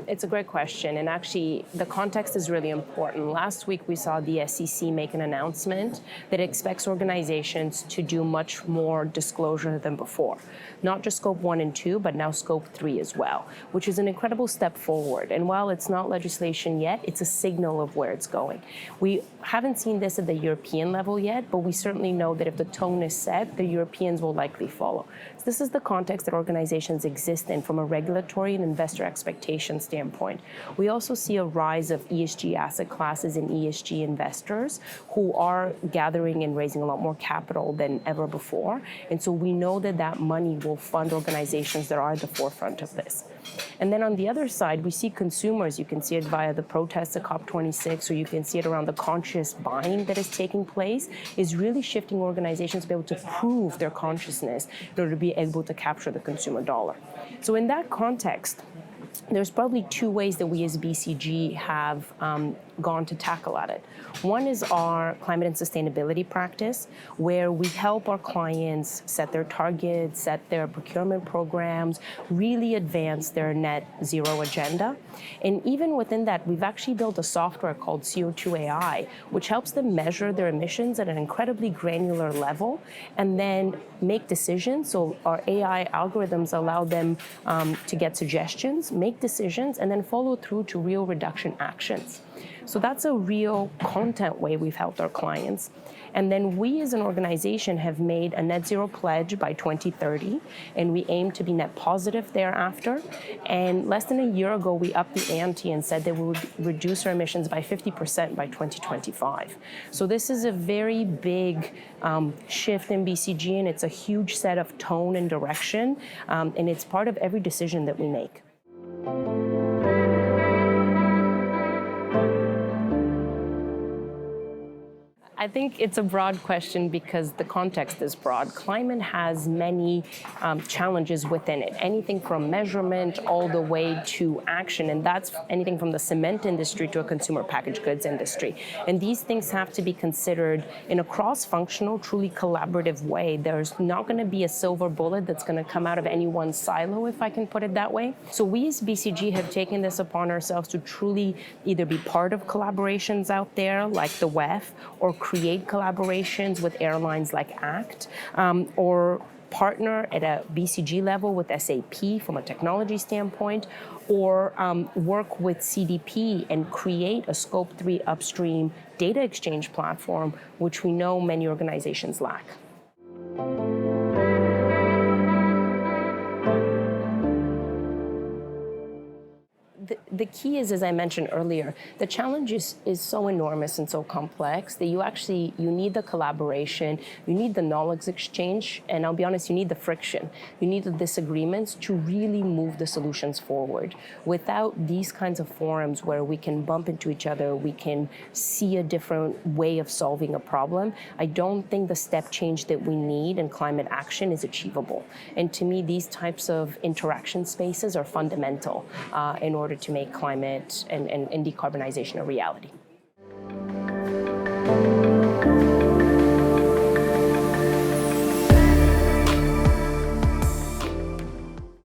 It's a great question, and actually the context is really important. Last week we saw the SEC make an announcement that expects organizations to do much more disclosure than before. Not just scope 1 and 2, but now scope 3 as well, which is an incredible step forward. And while it's not legislation yet, it's a signal of where it's going. We haven't seen this at the European level yet, but we certainly know that if the tone is set, the Europeans will likely follow. So this is the context that organizations exist in from a regulatory and investor expectation standpoint. We also see a rise of ESG asset classes and ESG investors who are gathering and raising a lot more capital than ever before. And so we know that that money will fund organizations that are at the forefront of this. And then on the other side, we see consumers. You can see it via the protests at COP26, or you can see it around the conscious buying that is taking place, is really shifting organizations to be able to prove their consciousness in order to be able to capture the consumer dollar. So in that context, there's probably two ways that we as BCG have gone to tackle at it. One is our climate and sustainability practice, where we help our clients set their targets, set their procurement programs, really advance their net zero agenda. And even within that, we've actually built a software called CO2 AI, which helps them measure their emissions at an incredibly granular level and then make decisions. So our AI algorithms allow them to get suggestions, make decisions, and then follow through to real reduction actions. So that's a real content way we've helped our clients. And then we as an organization have made a net zero pledge by 2030, and we aim to be net positive thereafter. And less than a year ago, we upped the ante and said that we would reduce our emissions by 50% by 2025. So this is a very big shift in BCG, and it's a huge set of tone and direction, and it's part of every decision that we make. I think it's a broad question because the context is broad. Climate has many challenges within it, anything from measurement all the way to action, and that's anything from the cement industry to a consumer packaged goods industry. And these things have to be considered in a cross-functional, truly collaborative way. There's not going to be a silver bullet that's going to come out of any one silo, if I can put it that way. So we as BCG have taken this upon ourselves to truly either be part of collaborations out there like the WEF, or create collaborations with airlines like ACT, or partner at a BCG level with SAP from a technology standpoint, or work with CDP and create a Scope 3 upstream data exchange platform, which we know many organizations lack. The key is, as I mentioned earlier, the challenge is so enormous and so complex that you need the collaboration, you need the knowledge exchange, and I'll be honest, you need the friction. You need the disagreements to really move the solutions forward. Without these kinds of forums where we can bump into each other, we can see a different way of solving a problem, I don't think the step change that we need in climate action is achievable. And to me, these types of interaction spaces are fundamental in order to make climate and decarbonization a reality.